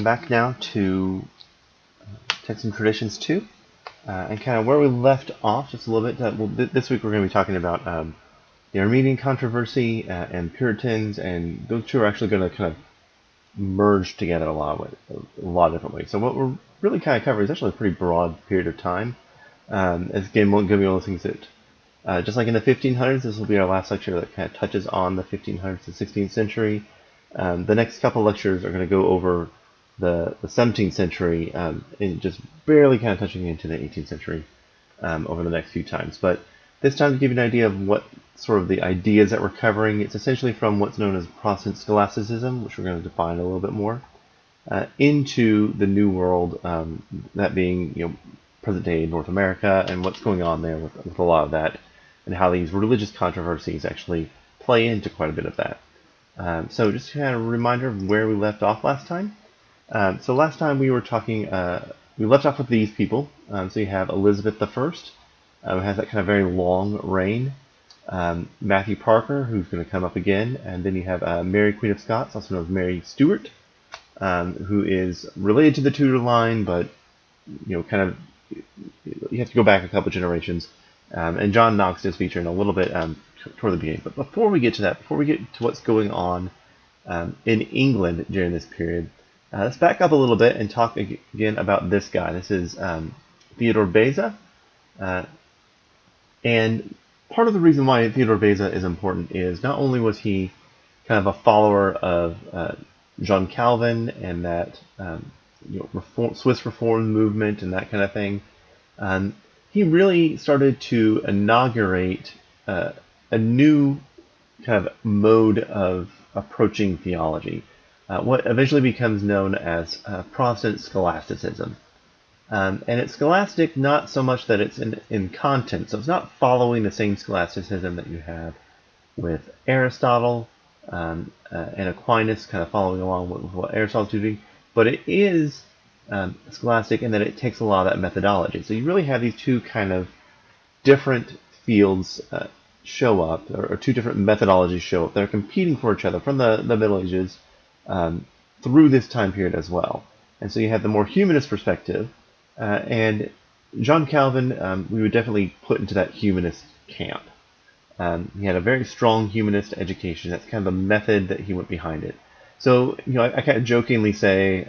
Welcome back now to Texts and Traditions 2, and kind of where we left off just a little bit. This week we're going to be talking about the Arminian controversy and Puritans, and those two are actually going to kind of merge together a lot of different ways. So what we're really kind of covering is actually a pretty broad period of time. As again, won't give you all the things that, just like in the 1500s, this will be our last lecture that kind of touches on the 1500s to 16th century. The next couple lectures are going to go over the 17th century and just barely kind of touching into the 18th century over the next few times. But this time, to give you an idea of what sort of the ideas that we're covering, it's essentially from what's known as Protestant Scholasticism, which we're going to define a little bit more, into the New World, that being present day North America and what's going on there with a lot of that, and how these religious controversies actually play into quite a bit of that. So just kind of a reminder of where we left off last time. So last time we were talking, we left off with these people. So you have Elizabeth I, who has that kind of very long reign. Matthew Parker, who's going to come up again. And then you have Mary, Queen of Scots, also known as Mary Stuart, who is related to the Tudor line, but kind of you have to go back a couple generations. And John Knox does feature in a little bit toward the beginning. But before we get to that, before we get to what's going on in England during this period, let's back up a little bit and talk again about this guy. This is Theodore Beza. And part of the reason why Theodore Beza is important is not only was he kind of a follower of John Calvin and that Swiss Reform movement and that kind of thing, he really started to inaugurate a new kind of mode of approaching theology, what eventually becomes known as Protestant Scholasticism. And it's scholastic not so much that it's in content, so it's not following the same scholasticism that you have with Aristotle and Aquinas, kind of following along with what Aristotle's doing, but it is scholastic in that it takes a lot of that methodology. So you really have these two kind of different fields show up, or two different methodologies show up. They're competing for each other from the Middle Ages through this time period as well. And so you have the more humanist perspective, and John Calvin we would definitely put into that humanist camp. He had a very strong humanist education. That's kind of the method that he went behind it. So I kind of jokingly say,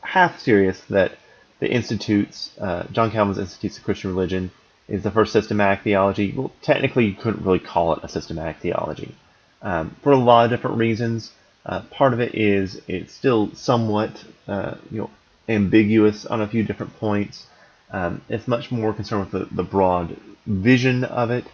half serious, that the Institutes, John Calvin's Institutes of Christian Religion, is the first systematic theology. Well, technically, you couldn't really call it a systematic theology for a lot of different reasons. Part of it is it's still somewhat, ambiguous on a few different points. It's much more concerned with the broad vision of it.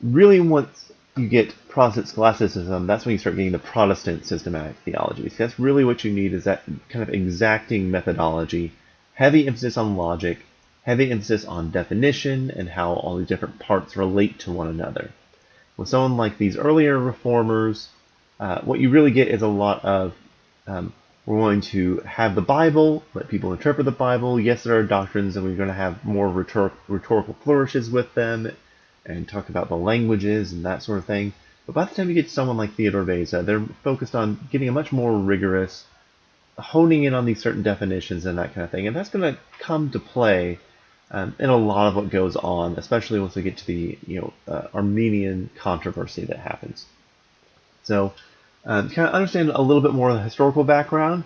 Really, once you get Protestant Scholasticism, that's when you start getting the Protestant systematic theology. So that's really what you need, is that kind of exacting methodology, heavy emphasis on logic, heavy emphasis on definition and how all these different parts relate to one another. With someone like these earlier reformers, what you really get is a lot of, we're going to have the Bible, let people interpret the Bible. Yes, there are doctrines, and we're going to have more rhetorical flourishes with them and talk about the languages and that sort of thing. But by the time you get to someone like Theodore Beza, they're focused on getting a much more rigorous, honing in on these certain definitions and that kind of thing. And that's going to come to play in a lot of what goes on, especially once we get to the Arminian controversy that happens. So to kind of understand a little bit more of the historical background,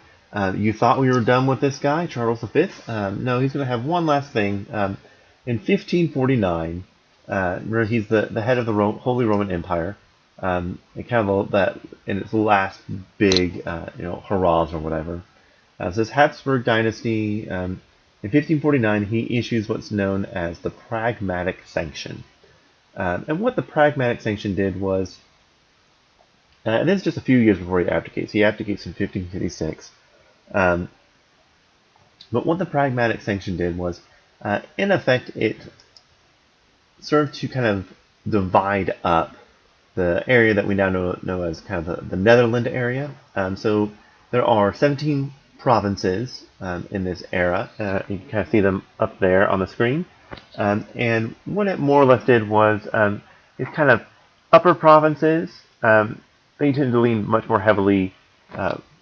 you thought we were done with this guy, Charles V. No, he's going to have one last thing. In 1549, where he's the head of the Holy Roman Empire, and kind of that in its last big hurrahs or whatever. So this Habsburg dynasty, in 1549, he issues what's known as the Pragmatic Sanction. And what the Pragmatic Sanction did was, and this is just a few years before he abdicates. He abdicates in 1556. But what the Pragmatic Sanction did was, in effect, it served to kind of divide up the area that we now know as kind of the Netherland area. So there are 17 provinces in this era. You can kind of see them up there on the screen. And what it more or less did was, it's kind of upper provinces. They tend to lean much more heavily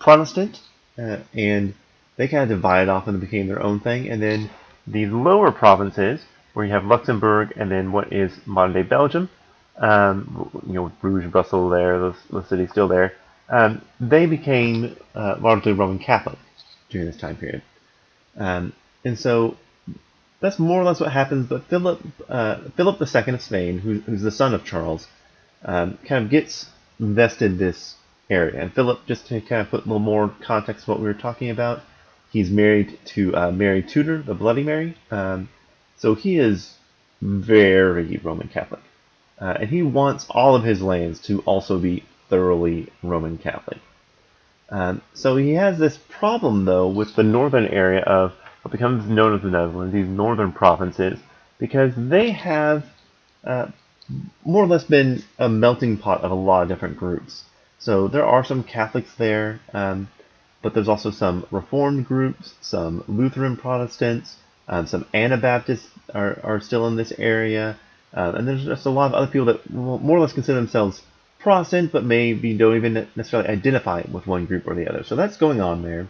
Protestant, and they kind of divided off and became their own thing. And then the lower provinces, where you have Luxembourg and then what is modern-day Belgium, Bruges, Brussels there, those cities still there, they became largely Roman Catholic during this time period. And so that's more or less what happens. But Philip II of Spain, who's the son of Charles, kind of gets invested this area. And Philip, just to kind of put a little more context to what we were talking about, he's married to Mary Tudor, the Bloody Mary. So he is very Roman Catholic. And he wants all of his lands to also be thoroughly Roman Catholic. So he has this problem, though, with the northern area of what becomes known as the Netherlands, these northern provinces, because they have more or less been a melting pot of a lot of different groups. So there are some Catholics there, but there's also some Reformed groups, some Lutheran Protestants, some Anabaptists are still in this area, and there's just a lot of other people that more or less consider themselves Protestant, but maybe don't even necessarily identify with one group or the other. So that's going on there.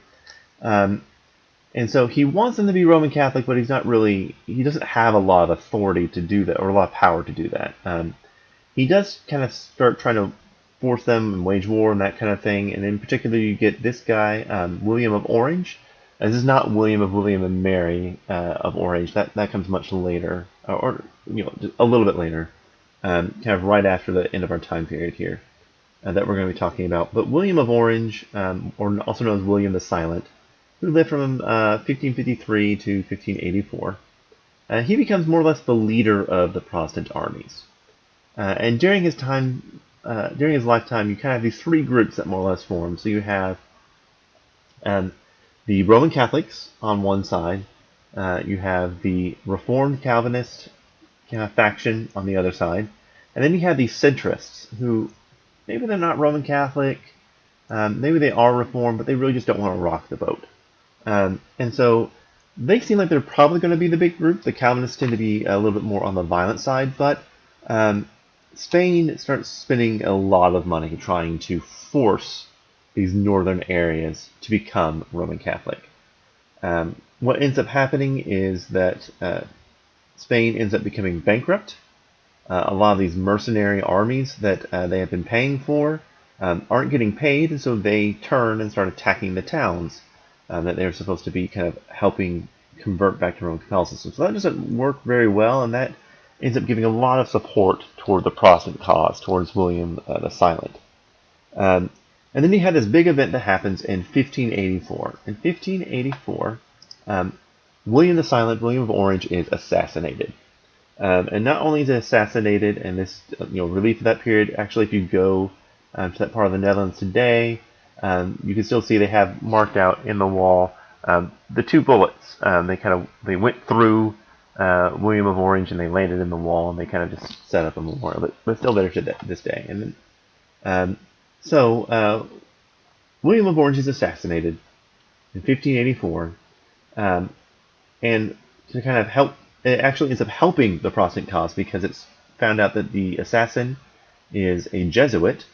And so he wants them to be Roman Catholic, but he doesn't have a lot of authority to do that, or a lot of power to do that. He does kind of start trying to force them and wage war and that kind of thing. And in particular, you get this guy, William of Orange. This is not William and Mary of Orange. That comes much later, or just a little bit later, kind of right after the end of our time period here that we're going to be talking about. But William of Orange, or also known as William the Silent, who lived from 1553 to 1584. He becomes more or less the leader of the Protestant armies. And during his lifetime, you kind of have these three groups that more or less form. So you have the Roman Catholics on one side, you have the Reformed Calvinist kind of faction on the other side, and then you have these centrists who maybe they're not Roman Catholic, maybe they are Reformed, but they really just don't want to rock the boat. And so they seem like they're probably going to be the big group. The Calvinists tend to be a little bit more on the violent side, but Spain starts spending a lot of money trying to force these northern areas to become Roman Catholic. What ends up happening is that Spain ends up becoming bankrupt. A lot of these mercenary armies that they have been paying for aren't getting paid, and so they turn and start attacking the towns that they're supposed to be kind of helping convert back to Roman Catholicism. So that doesn't work very well, and that ends up giving a lot of support toward the Protestant cause, towards William the Silent. And then you had this big event that happens in 1584. In 1584, William the Silent, William of Orange, is assassinated. And not only is he assassinated, and this relief of that period, actually if you go to that part of the Netherlands today, you can still see they have marked out in the wall the two bullets. They went through William of Orange and they landed in the wall, and they kind of just set up a memorial. But it's still there to this day. And then, so William of Orange is assassinated in 1584, and to kind of help, it actually ends up helping the Protestant cause because it's found out that the assassin is a Jesuit.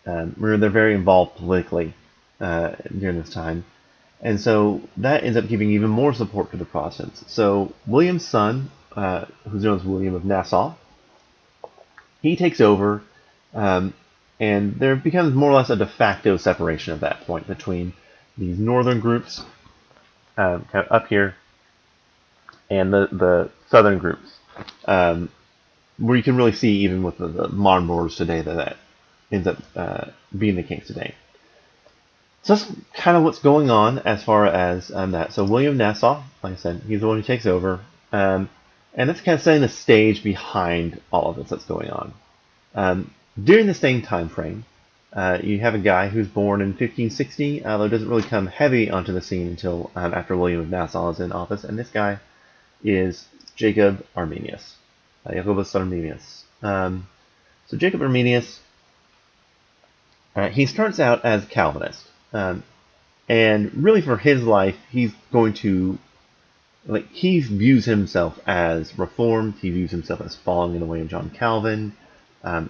Remember, they're very involved politically during this time. And so that ends up giving even more support to the Protestants. So William's son, who's known as William of Nassau, he takes over, and there becomes more or less a de facto separation at that point between these northern groups, kind of up here, and the southern groups, where you can really see even with the modern borders today that ends up being the case today. So that's kind of what's going on as far as that. So William Nassau, like I said, he's the one who takes over, and that's kind of setting the stage behind all of this that's going on. During the same time frame, you have a guy who's born in 1560, although doesn't really come heavy onto the scene until after William of Nassau is in office, and this guy is Jacob Arminius. Jacobus Arminius. So Jacob Arminius, he starts out as a Calvinist, and really for his life, he's going to, he views himself as Reformed, he views himself as following in the way of John Calvin.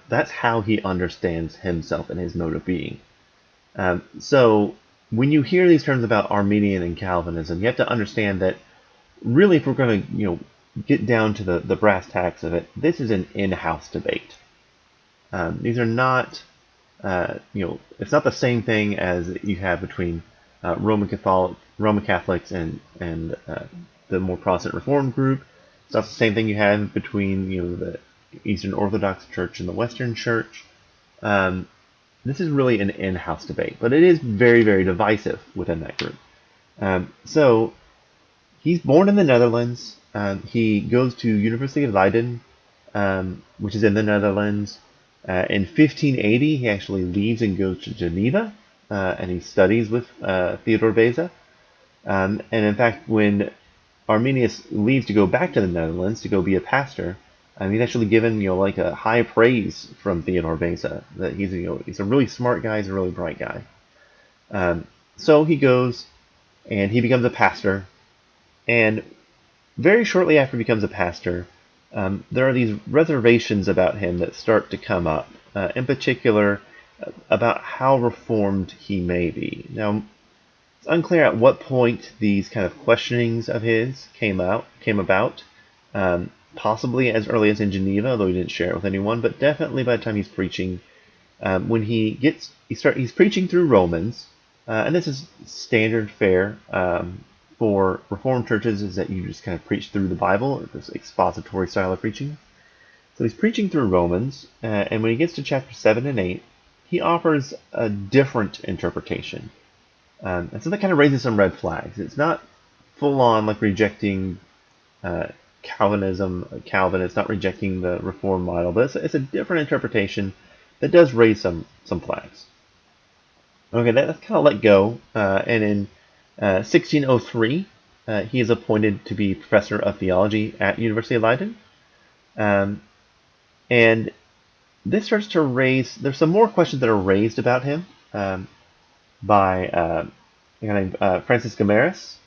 That's how he understands himself and his mode of being. So when you hear these terms about Arminian and Calvinism, you have to understand that really, if we're going to get down to the brass tacks of it, this is an in-house debate. These are not, it's not the same thing as you have between Roman Catholics and the more Protestant Reformed group. It's not the same thing you have between the Eastern Orthodox Church and the Western Church. This is really an in-house debate, but it is very, very divisive within that group. So he's born in the Netherlands. He goes to University of Leiden, which is in the Netherlands. In 1580, he actually leaves and goes to Geneva, and he studies with Theodore Beza. And in fact, when Arminius leaves to go back to the Netherlands to go be a pastor, he's actually given like a high praise from Theodore Beza that he's a really smart guy, he's a really bright guy. So he goes and he becomes a pastor, and very shortly after he becomes a pastor, there are these reservations about him that start to come up, in particular about how reformed he may be. Now, it's unclear at what point these kind of questionings of his came about. Possibly as early as in Geneva, although he didn't share it with anyone, but definitely by the time he's preaching, when he's preaching through Romans, and this is standard fare for Reformed churches, is that you just kind of preach through the Bible, or this expository style of preaching. So he's preaching through Romans, and when he gets to chapter 7 and 8, he offers a different interpretation. And so that kind of raises some red flags. It's not full on like rejecting Calvin. It's not rejecting the Reformed model, but it's a different interpretation that does raise some flags. Okay, that's kind of let go, and in 1603, he is appointed to be professor of theology at University of Leiden, and this starts to raise. There's some more questions that are raised about him by a guy named Francis Gomarus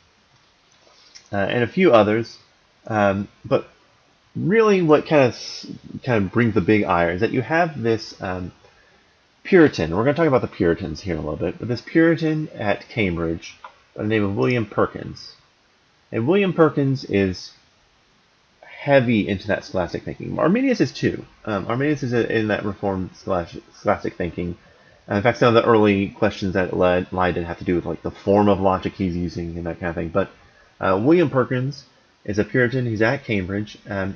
and a few others. But really, what kind of brings the big ire is that you have this Puritan. We're going to talk about the Puritans here in a little bit, but this Puritan at Cambridge by the name of William Perkins. And William Perkins is heavy into that scholastic thinking. Arminius is too. Arminius is in that Reformed scholastic thinking. In fact, some of the early questions that Leiden have to do with like the form of logic he's using and that kind of thing. But William Perkins is a Puritan. He's at Cambridge, and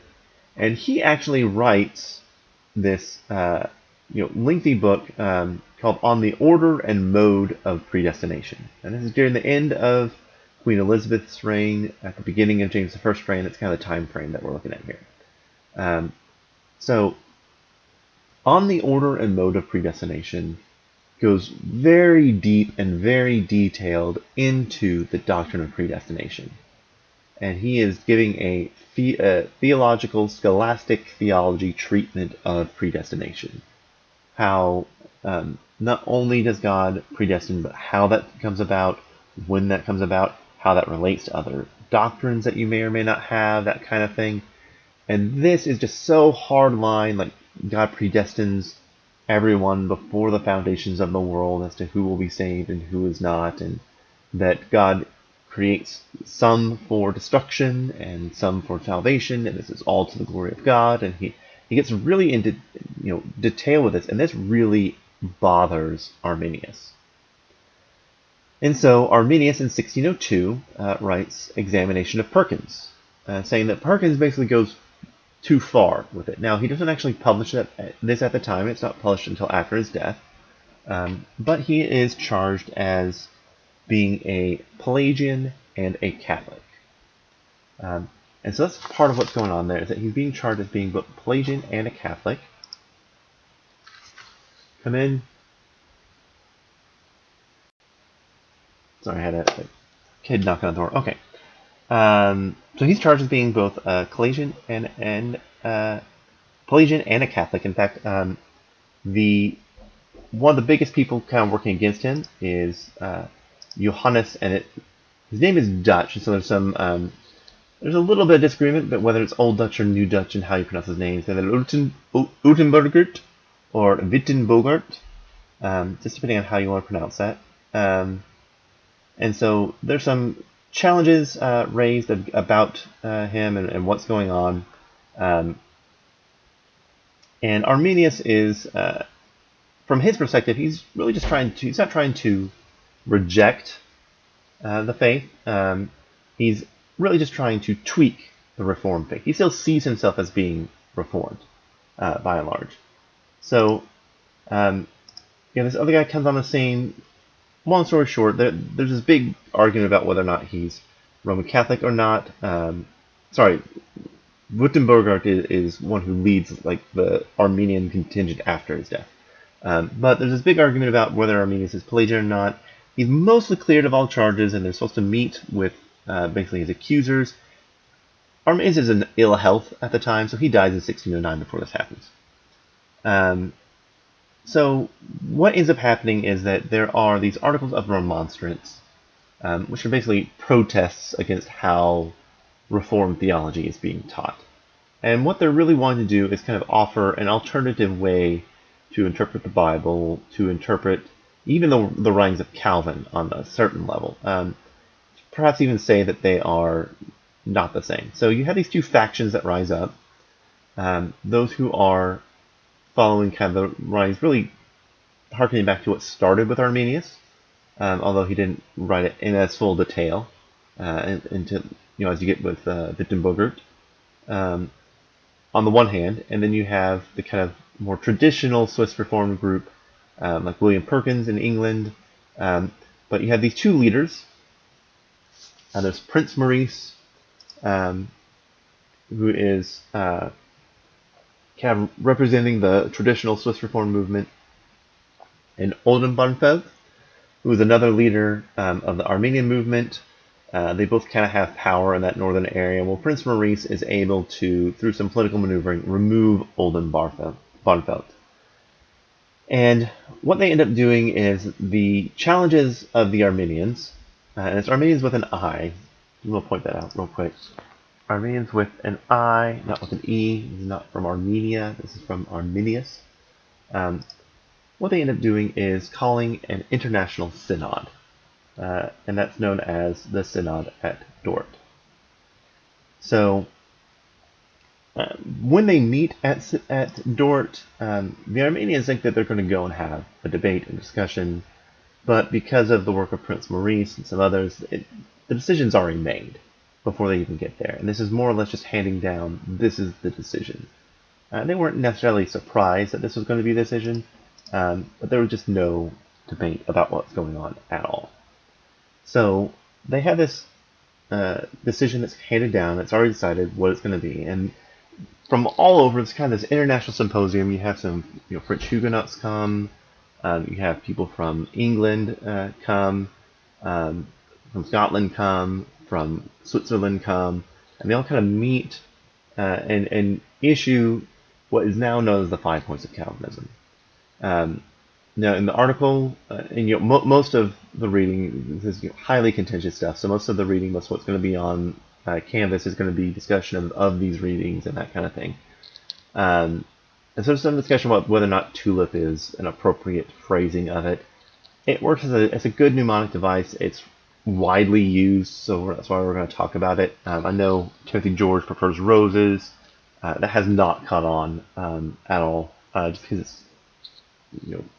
he actually writes this lengthy book called On the Order and Mode of Predestination. And this is during the end of Queen Elizabeth's reign, at the beginning of James I's reign. That's kind of the time frame that we're looking at here. So, On the Order and Mode of Predestination goes very deep and very detailed into the doctrine of predestination. And he is giving a theological, scholastic theology treatment of predestination. How not only does God predestine, but how that comes about, when that comes about, how that relates to other doctrines that you may or may not have, that kind of thing. And this is just so hard line, like God predestines everyone before the foundations of the world as to who will be saved and who is not, and that God creates some for destruction and some for salvation, and this is all to the glory of God. And he gets really into detail with this, and this really bothers Arminius. And so Arminius in 1602 writes Examination of Perkins, saying that Perkins basically goes too far with it. Now, he doesn't actually publish this at the time. It's not published until after his death. But he is charged as being a Pelagian and a Catholic. And so that's part of what's going on there, is that he's being charged as being both Pelagian and a Catholic. Come in. Sorry, I had a kid knocking on the door. Okay. So he's charged as being both a Pelagian and a Catholic. In fact, one of the biggest people kind of working against him is Johannes, and his name is Dutch, and so there's some there's a little bit of disagreement, but whether it's Old Dutch or New Dutch and how you pronounce his name, so Utenbergert or Wittenbogart, just depending on how you want to pronounce that. And so there's some challenges raised about him and what's going on. And Arminius is, from his perspective, he's really just he's not trying to reject the faith. He's really just trying to tweak the Reformed faith. He still sees himself as being Reformed, by and large. So, this other guy comes on the scene. Long story short, there's this big argument about whether or not he's Roman Catholic or not. Württemberg is one who leads like the Armenian contingent after his death. But there's this big argument about whether Arminius is Pelagian or not. He's mostly cleared of all charges, and they're supposed to meet with basically his accusers. Arminius is in ill health at the time, so he dies in 1609 before this happens. So what ends up happening is that there are these articles of remonstrance, which are basically protests against how Reformed theology is being taught. And what they're really wanting to do is kind of offer an alternative way to interpret the Bible, to interpret even the writings of Calvin on a certain level. Perhaps even say that they are not the same. So you have these two factions that rise up. Those who are following kind of the writings, really harkening back to what started with Arminius, although he didn't write it in as full detail, into as you get with Wittenberg, on the one hand, and then you have the kind of more traditional Swiss Reformed group, like William Perkins in England, but you have these two leaders. There's Prince Maurice, who is kind of representing the traditional Swiss Reformed movement, and Oldenbarneveld, who is another leader of the Arminian movement. They both kind of have power in that northern area. Well, Prince Maurice is able to, through some political maneuvering, remove Oldenbarneveld. And what they end up doing is the challenges of the Arminians, and it's Arminians with an I. We'll point that out real quick. Arminians with an I, not with an E. This is not from Armenia. This is from Arminius. What they end up doing is calling an international synod, and that's known as the Synod at Dort. So when they meet at Dort, the Armenians think that they're going to go and have a debate and discussion, but because of the work of Prince Maurice and some others, the decision's already made before they even get there. And this is more or less just handing down, this is the decision. They weren't necessarily surprised that this was going to be the decision, but there was just no debate about what's going on at all. So they have this decision that's handed down, that's already decided what it's going to be. And from all over, it's kind of this international symposium. You have some French Huguenots come, you have people from England come, from Scotland come, from Switzerland come, and they all kind of meet and issue what is now known as the 5 points of Calvinism. Now, in the article, and most of the reading is highly contentious stuff. So most of the reading, most of what's going to be on Canvas is going to be discussion of these readings and that kind of thing. And so some discussion about whether or not tulip is an appropriate phrasing of it. It works as a good mnemonic device. It's widely used, so that's why we're going to talk about it. I know Timothy George prefers roses. That has not caught on at all, just because it's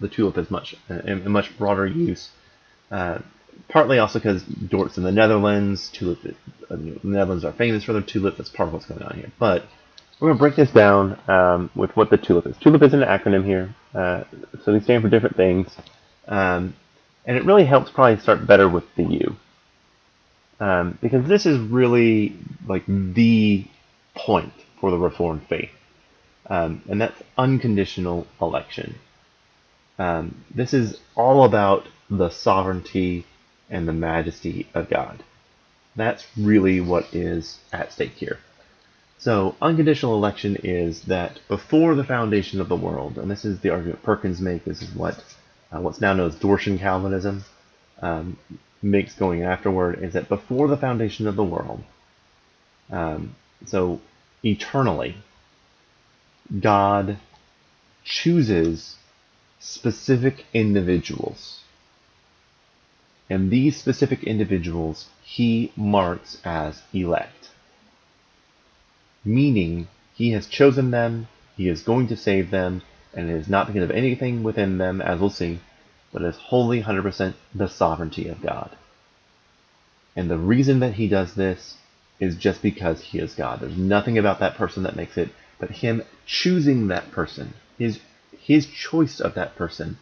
the tulip is a much broader use. Partly also because Dort's in the Netherlands. The Netherlands are famous for their tulip. That's part of what's going on here. But we're going to break this down with what the tulip is. Tulip is an acronym here, so they stand for different things. And it really helps probably start better with the U. Because this is really like the point for the Reformed faith. And that's unconditional election. This is all about the sovereignty and the majesty of God. That's really what is at stake here. So unconditional election is that before the foundation of the world, and this is the argument Perkins makes, this is what's now known as Dortian Calvinism makes going afterward, is that before the foundation of the world, so eternally, God chooses specific individuals And these specific individuals he marks as elect. Meaning, he has chosen them, he is going to save them, and it is not because of anything within them, as we'll see, but it is wholly 100% the sovereignty of God. And the reason that he does this is just because he is God. There's nothing about that person that makes it, but him choosing that person, his choice of that person,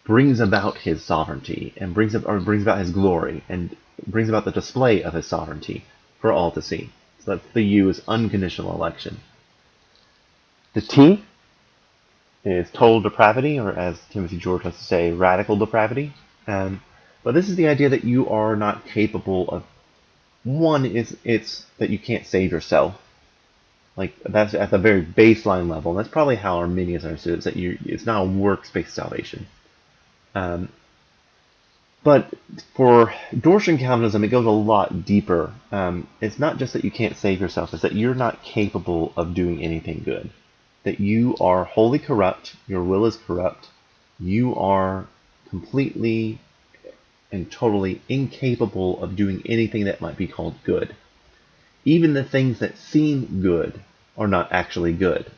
brings about his sovereignty and brings about his glory and brings about the display of his sovereignty for all to see. So that's the U is unconditional election. The T is total depravity, or as Timothy George has to say, radical depravity. But this is the idea that you are not capable of. One is it's that you can't save yourself. Like that's at the very baseline level. That's probably how Arminians understood it. Is that it's not a works-based salvation. But for Dortian Calvinism, it goes a lot deeper. It's not just that you can't save yourself, it's that you're not capable of doing anything good. That you are wholly corrupt, your will is corrupt, you are completely and totally incapable of doing anything that might be called good. Even the things that seem good are not actually good.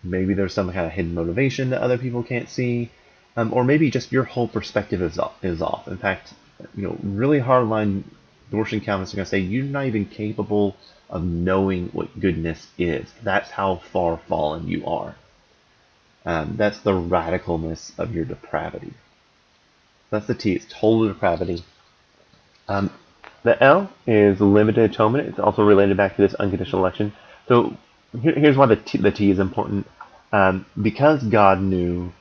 Maybe there's some kind of hidden motivation that other people can't see. Or maybe just your whole perspective is off. In fact, really hardline Dortian Calvinists are going to say you're not even capable of knowing what goodness is. That's how far fallen you are. That's the radicalness of your depravity. That's the T. It's total depravity. The L is limited atonement. It's also related back to this unconditional election. So here's why the T is important. Because God knew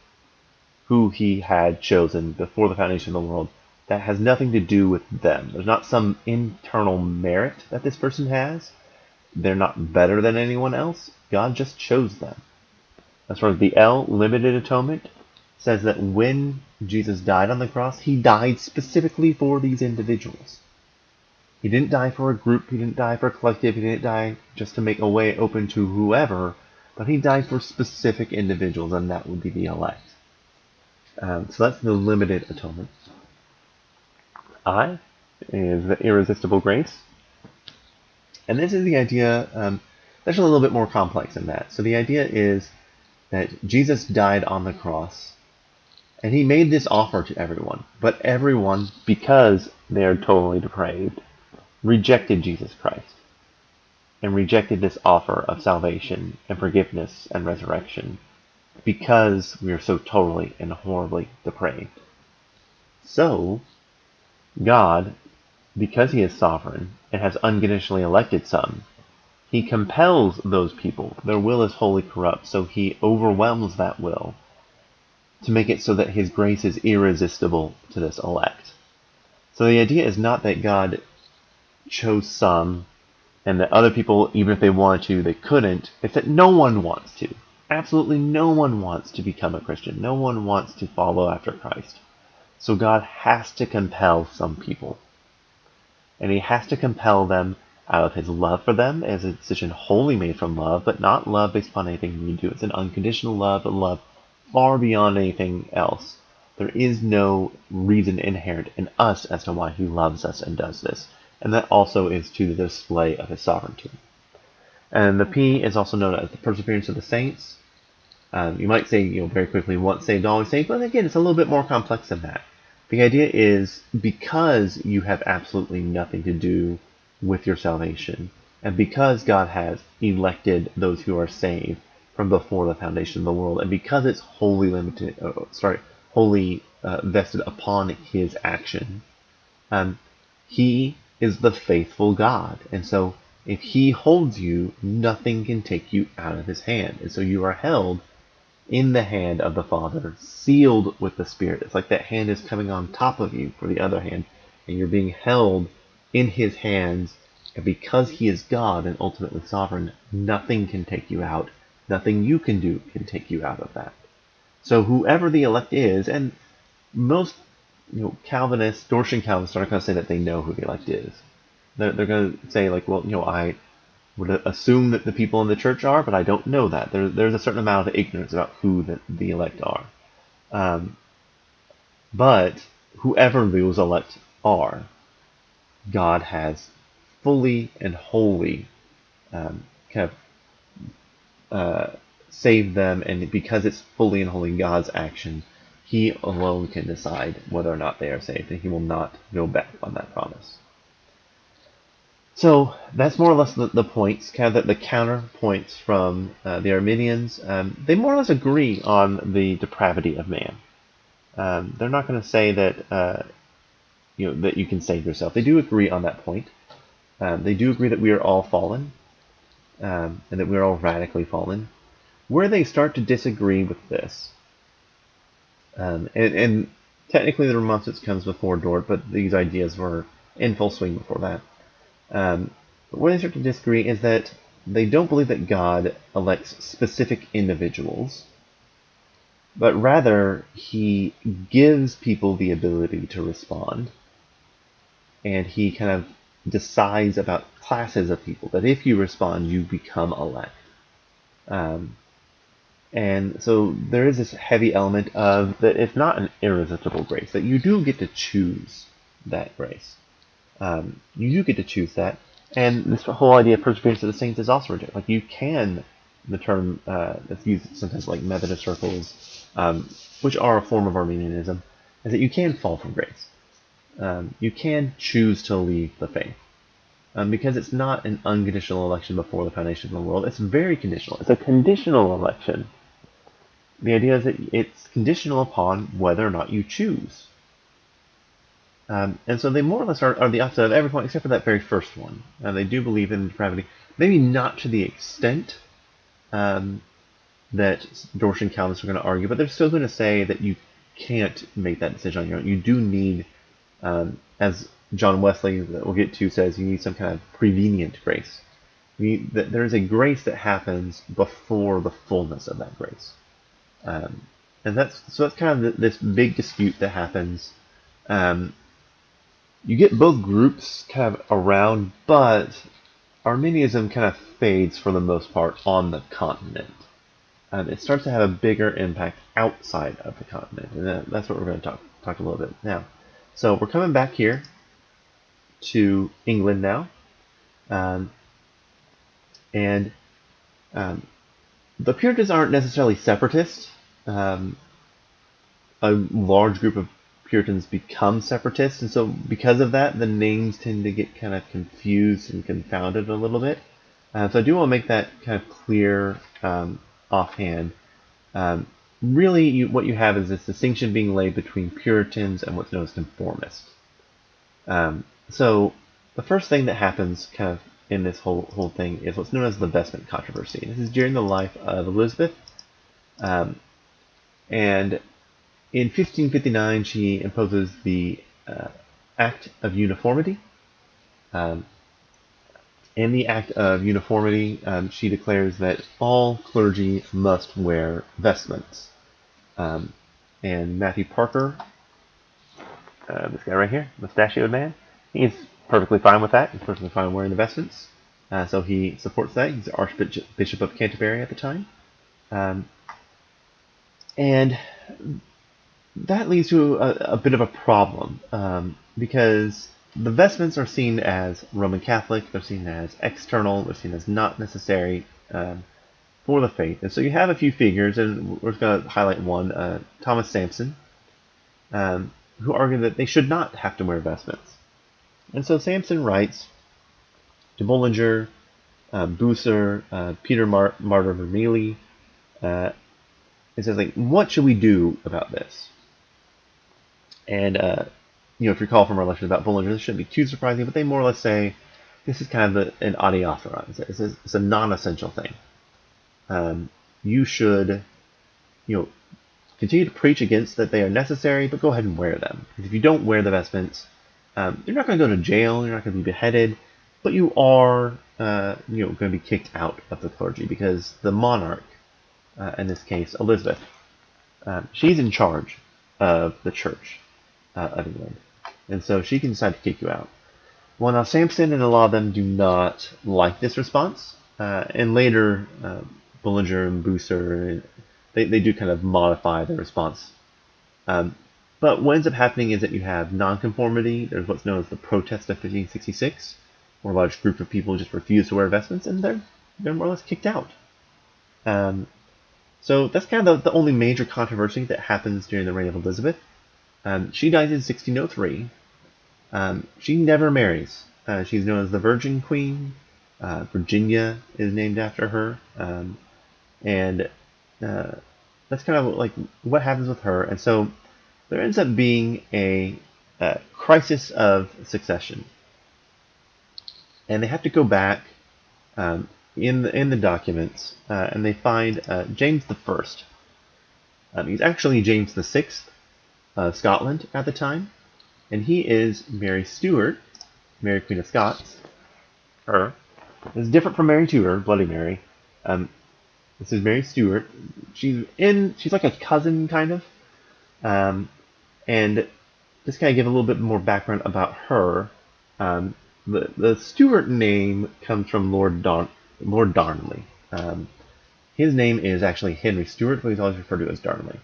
who he had chosen before the foundation of the world, that has nothing to do with them. There's not some internal merit that this person has. They're not better than anyone else. God just chose them. As far as the L, limited atonement, says that when Jesus died on the cross, he died specifically for these individuals. He didn't die for a group, he didn't die for a collective, he didn't die just to make a way open to whoever, but he died for specific individuals, and that would be the elect. So that's the limited atonement. I is the irresistible grace. And this is the idea, that's a little bit more complex than that. So the idea is that Jesus died on the cross, and he made this offer to everyone. But everyone, because they are totally depraved, rejected Jesus Christ and rejected this offer of salvation and forgiveness and resurrection because we are so totally and horribly depraved. So, God, because he is sovereign and has unconditionally elected some, he compels those people. Their will is wholly corrupt, so he overwhelms that will to make it so that his grace is irresistible to this elect. So the idea is not that God chose some and that other people, even if they wanted to, they couldn't. It's that no one wants to. Absolutely no one wants to become a Christian. No one wants to follow after Christ. So God has to compel some people. And he has to compel them out of his love for them as a decision wholly made from love, but not love based upon anything we do. It's an unconditional love, a love far beyond anything else. There is no reason inherent in us as to why he loves us and does this. And that also is to the display of his sovereignty. And the P is also known as the perseverance of the saints. You might say, very quickly, once saved, always saved. But again, it's a little bit more complex than that. The idea is because you have absolutely nothing to do with your salvation, and because God has elected those who are saved from before the foundation of the world, and because it's wholly vested upon his action, he is the faithful God. And so if he holds you, nothing can take you out of his hand. And so you are held in the hand of the Father, sealed with the Spirit. It's like that hand is coming on top of you for the other hand, and you're being held in his hands. And because he is God and ultimately sovereign, nothing can take you out. Nothing you can do can take you out of that. So whoever the elect is, and most Calvinists, Dortian Calvinists, aren't going to say that they know who the elect is. They're going to say, like, well, I would assume that the people in the church are, but I don't know that. There's a certain amount of ignorance about who the elect are. But whoever those elect are, God has fully and wholly kind of saved them, and because it's fully and wholly God's action, He alone can decide whether or not they are saved, and He will not go back on that promise. So that's more or less the points, kind of the counterpoints from the Arminians. They more or less agree on the depravity of man. They're not going to say that that you can save yourself. They do agree on that point. They do agree that we are all fallen, and that we are all radically fallen. Where they start to disagree with this, and technically the Remonstrance comes before Dort, but these ideas were in full swing before that. Where they start to disagree is that they don't believe that God elects specific individuals, but rather He gives people the ability to respond, and He kind of decides about classes of people, that if you respond, you become elect. And so there is this heavy element of that it's not an irresistible grace, that you do get to choose that grace. You do get to choose that. And this whole idea of perseverance of the saints is also rejected. Like, you can, the term that's used sometimes like Methodist circles, which are a form of Arminianism, is that you can fall from grace. You can choose to leave the faith. Because it's not an unconditional election before the foundation of the world. It's very conditional. It's a conditional election. The idea is that it's conditional upon whether or not you choose. And so they more or less are the opposite of every point except for that very first one. They do believe in depravity. Maybe not to the extent that Dortian Calvinists are going to argue, but they're still going to say that you can't make that decision on your own. You do need, as John Wesley, that we'll get to, says, you need some kind of prevenient grace. There is a grace that happens before the fullness of that grace. And that's kind of this big dispute that happens. You get both groups kind of around, but Arminianism kind of fades for the most part on the continent. It starts to have a bigger impact outside of the continent, and that's what we're going to talk a little bit now. So we're coming back here to England now, and the Puritans aren't necessarily separatists. A large group of Puritans become separatists, and so because of that, the names tend to get kind of confused and confounded a little bit. So I do want to make that kind of clear offhand. Really, what you have is this distinction being laid between Puritans and what's known as conformists. So the first thing that happens kind of in this whole thing is what's known as the vestment controversy. This is during the life of Elizabeth. And in 1559, she imposes the Act of Uniformity. In the Act of Uniformity, she declares that all clergy must wear vestments. And Matthew Parker, this guy right here, mustachioed man, he's perfectly fine with that. He's perfectly fine wearing the vestments. So he supports that. He's the Archbishop of Canterbury at the time. And that leads to a bit of a problem, because the vestments are seen as Roman Catholic, they're seen as external, they're seen as not necessary for the faith. And so you have a few figures, and we're just going to highlight one, Thomas Sampson, who argue that they should not have to wear vestments. And so Sampson writes to Bullinger, Bucer, Peter Martyr of Vermilly. It says, like, what should we do about this? And, if you recall from our lecture about Bullinger, this shouldn't be too surprising, but they more or less say this is kind of an adiaphora. It's a non-essential thing. You should, continue to preach against that they are necessary, but go ahead and wear them. Because if you don't wear the vestments, you're not going to go to jail, you're not going to be beheaded, but you are, going to be kicked out of the clergy, because the monarch, in this case, Elizabeth, she's in charge of the Church of England, and so she can decide to kick you out. Well, now Sampson and a lot of them do not like this response, and later Bullinger and Bucer, they do kind of modify the response. But what ends up happening is that you have nonconformity. There's what's known as the Protest of 1566, where a large group of people just refuse to wear vestments, and they're more or less kicked out. So that's kind of the only major controversy that happens during the reign of Elizabeth. She dies in 1603. She never marries. She's known as the Virgin Queen. Virginia is named after her. And that's kind of like what happens with her. And so there ends up being a crisis of succession. And they have to go back in the documents, and they find James I. He's actually James VI of Scotland at the time, and he is Mary Stuart, Mary Queen of Scots. Her is different from Mary Tudor, Bloody Mary. This is Mary Stuart. She's like a cousin kind of, and just kind of give a little bit more background about her. The Stuart name comes from Lord Darnley. His name is actually Henry Stuart, but he's always referred to as Darnley.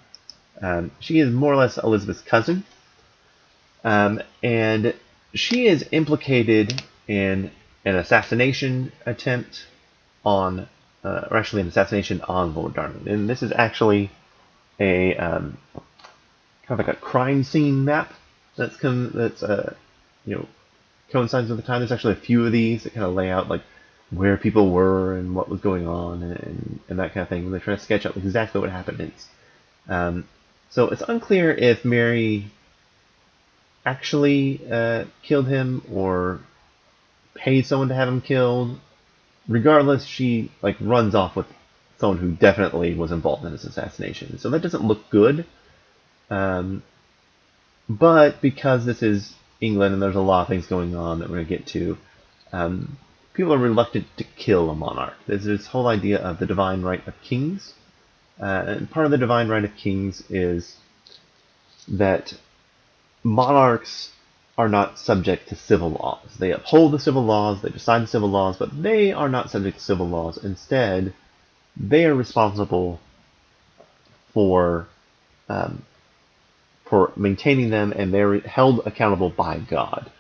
She is more or less Elizabeth's cousin, and she is implicated in an assassination attempt on, or actually an assassination on Lord Darnley. And this is actually a kind of like a crime scene map that's coincides with the time. There's actually a few of these that kind of lay out like where people were and what was going on and that kind of thing. They try to sketch out exactly what happened. So it's unclear if Mary actually killed him or paid someone to have him killed. Regardless, she runs off with someone who definitely was involved in this assassination. So that doesn't look good. But because this is England and there's a lot of things going on that we're going to get to, people are reluctant to kill a monarch. There's this whole idea of the divine right of kings. And part of the divine right of kings is that monarchs are not subject to civil laws. They uphold the civil laws, they decide the civil laws, but they are not subject to civil laws. Instead, they are responsible for maintaining them, and they're held accountable by God.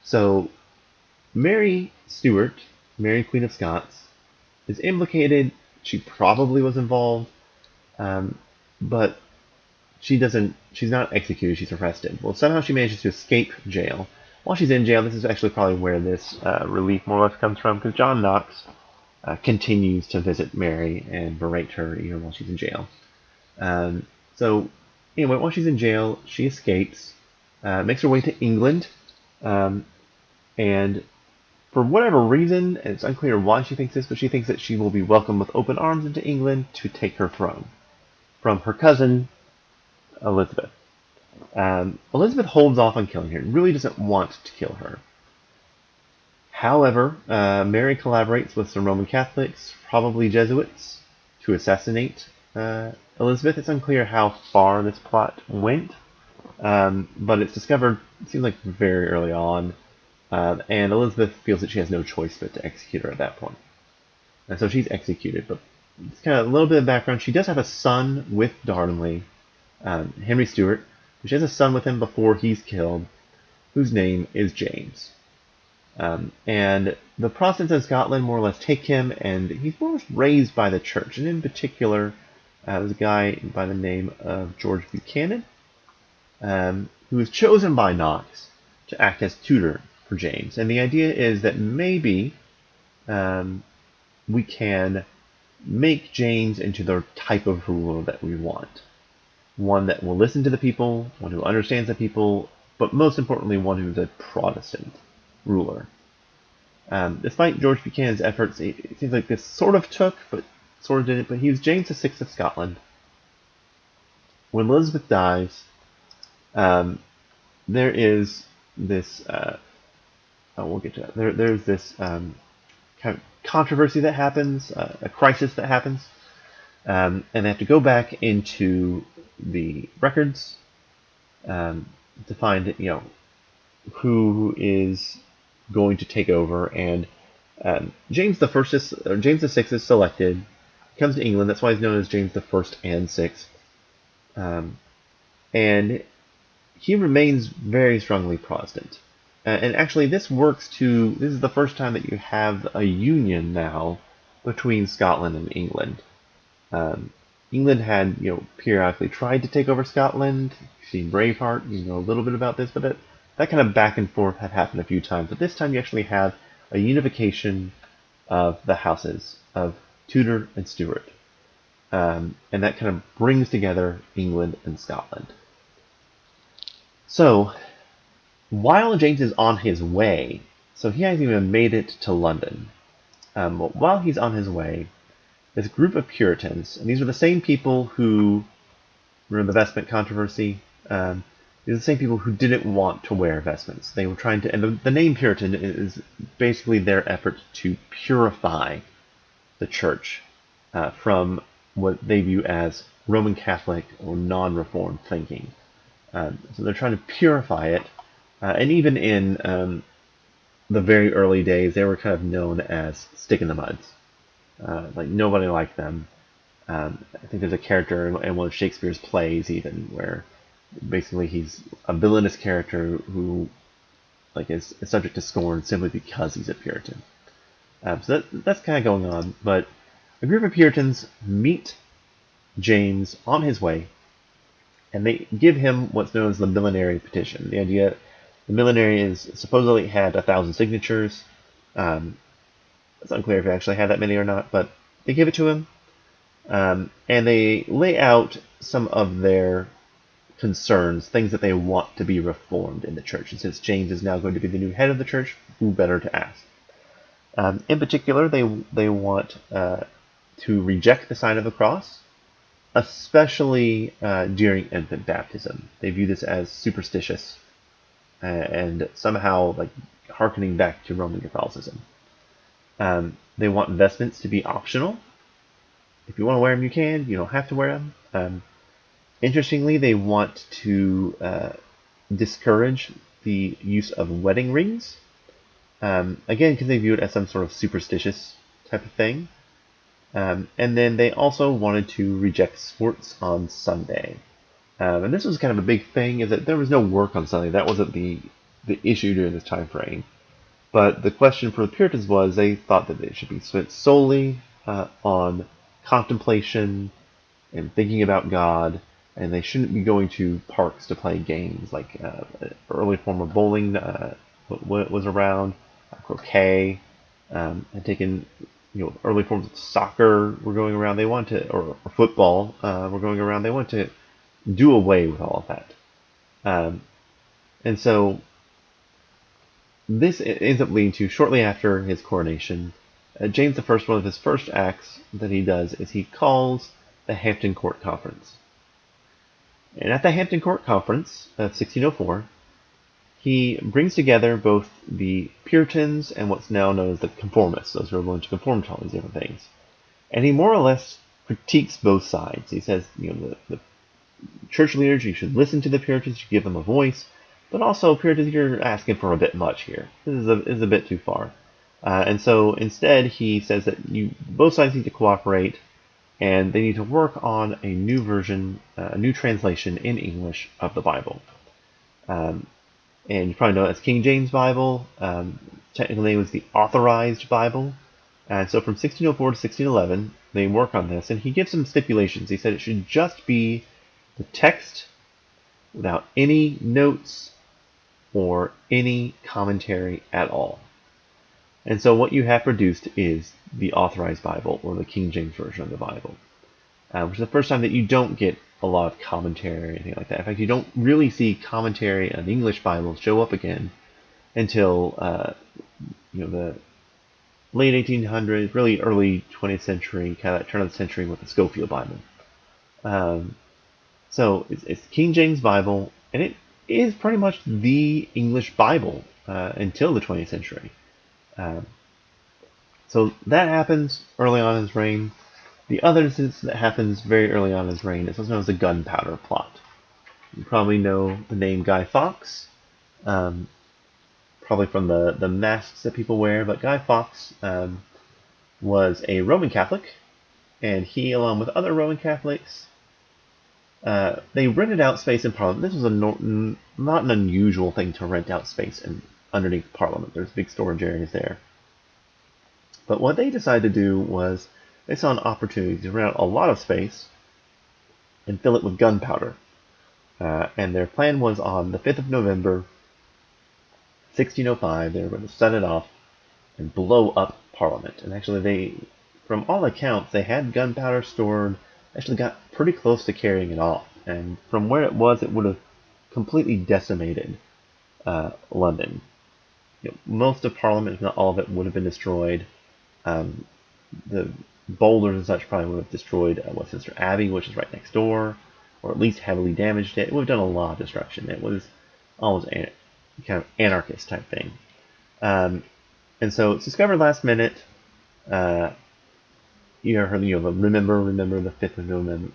So Mary Stuart, Mary Queen of Scots, is implicated. She probably was involved, but she's not executed, she's arrested. Well, somehow she manages to escape jail. While she's in jail, this is actually probably where this relief more or less comes from, because John Knox continues to visit Mary and berate her even while she's in jail. So anyway, while she's in jail, she escapes, makes her way to England, and for whatever reason, and it's unclear why she thinks this, but she thinks that she will be welcomed with open arms into England to take her throne from her cousin, Elizabeth. Elizabeth holds off on killing her, really doesn't want to kill her. However, Mary collaborates with some Roman Catholics, probably Jesuits, to assassinate Elizabeth. It's unclear how far this plot went, but it's discovered, it seems like very early on, and Elizabeth feels that she has no choice but to execute her at that point. And so she's executed, but it's kind of a little bit of background. She does have a son with Darnley, Henry Stuart. She has a son with him before he's killed, whose name is James. And the Protestants in Scotland more or less take him, and he's more or less raised by the church. And in particular, there's a guy by the name of George Buchanan, who was chosen by Knox to act as tutor for James. And the idea is that maybe we can make James into the type of ruler that we want. One that will listen to the people, one who understands the people, but most importantly, one who's a Protestant ruler. Despite George Buchanan's efforts, it seems like this sort of took, but sort of didn't. But he was James VI of Scotland. When Elizabeth dies, there is this. We'll get to that. There's this kind of controversy that happens, a crisis that happens, and they have to go back into the records to find, who is going to take over. And James VI is selected. He comes to England. That's why he's known as James I and VI. And he remains very strongly Protestant. And actually, this is the first time that you have a union now between Scotland and England. England had, periodically tried to take over Scotland. You've seen Braveheart, you know a little bit about this, but that kind of back and forth had happened a few times. But this time you actually have a unification of the houses of Tudor and Stuart. And that kind of brings together England and Scotland. So, while James is on his way, so he hasn't even made it to London, but while he's on his way, this group of Puritans, and these are the same people who, remember the vestment controversy? These are the same people who didn't want to wear vestments. They were trying to, and the name Puritan is basically their effort to purify the church from what they view as Roman Catholic or non-Reformed thinking. So they're trying to purify it, and even in the very early days, they were kind of known as stick in the muds. Like nobody liked them. I think there's a character in one of Shakespeare's plays even where basically he's a villainous character who is subject to scorn simply because he's a Puritan. So that's kind of going on. But a group of Puritans meet James on his way, and they give him what's known as the millenary petition. The idea, the millenary is supposedly had 1,000 signatures. It's unclear if he actually had that many or not, but they give it to him, and they lay out some of their concerns, things that they want to be reformed in the church. And since James is now going to be the new head of the church, who better to ask? In particular, they want to reject the sign of the cross, especially during infant baptism. They view this as superstitious and somehow hearkening back to Roman Catholicism. They want vestments to be optional. If you want to wear them, you can. You don't have to wear them. Interestingly, they want to discourage the use of wedding rings. Again, because they view it as some sort of superstitious type of thing. And then they also wanted to reject sports on Sunday. And this was kind of a big thing, is that there was no work on Sunday. That wasn't the issue during this time frame. But the question for the Puritans was they thought that it should be spent solely on contemplation and thinking about God, and they shouldn't be going to parks to play games like early form of bowling was around, croquet, and taken early forms of soccer were going around. They want to, or football were going around. They want to do away with all of that, and so this ends up leading to, shortly after his coronation, James I, one of his first acts that he does is he calls the Hampton Court Conference. And at the Hampton Court Conference of 1604, he brings together both the Puritans and what's now known as the conformists, those who are willing to conform to all these different things. And he more or less critiques both sides. He says, the church leaders, you should listen to the Puritans, you should give them a voice, but also Puritans, you're asking for a bit much here. This is a bit too far. And so instead, he says that both sides need to cooperate, and they need to work on a new version, a new translation in English of the Bible. And you probably know it as King James Bible. Technically, it was the Authorized Bible. And so from 1604 to 1611, they work on this, and he gives some stipulations. He said it should just be the text without any notes or any commentary at all. And so what you have produced is the Authorized Bible, or the King James Version of the Bible, which is the first time that you don't get a lot of commentary or anything like that. In fact, you don't really see commentary on the English Bible show up again until the late 1800s, really early 20th century, kind of that turn of the century with the Scofield Bible. So it's King James Bible, and it is pretty much the English Bible until the 20th century. So that happens early on in his reign. The other instance that happens very early on in his reign is what's known as the Gunpowder Plot. You probably know the name Guy Fawkes, probably from the masks that people wear, but Guy Fawkes was a Roman Catholic, and he, along with other Roman Catholics, they rented out space in Parliament. This was not an unusual thing to rent out space underneath Parliament. There's big storage areas there. But what they decided to do was they saw an opportunity to rent out a lot of space and fill it with gunpowder. And their plan was on the 5th of November, 1605, they were going to set it off and blow up Parliament. And actually, from all accounts, they had gunpowder stored, actually got pretty close to carrying it off. And from where it was, it would have completely decimated London. Most of Parliament, if not all of it, would have been destroyed. The boulders and such probably would have destroyed Westminster Abbey, which is right next door, or at least heavily damaged it. It would have done a lot of destruction. It was almost kind of anarchist type thing. And so it's discovered last minute. You heard, remember the 5th of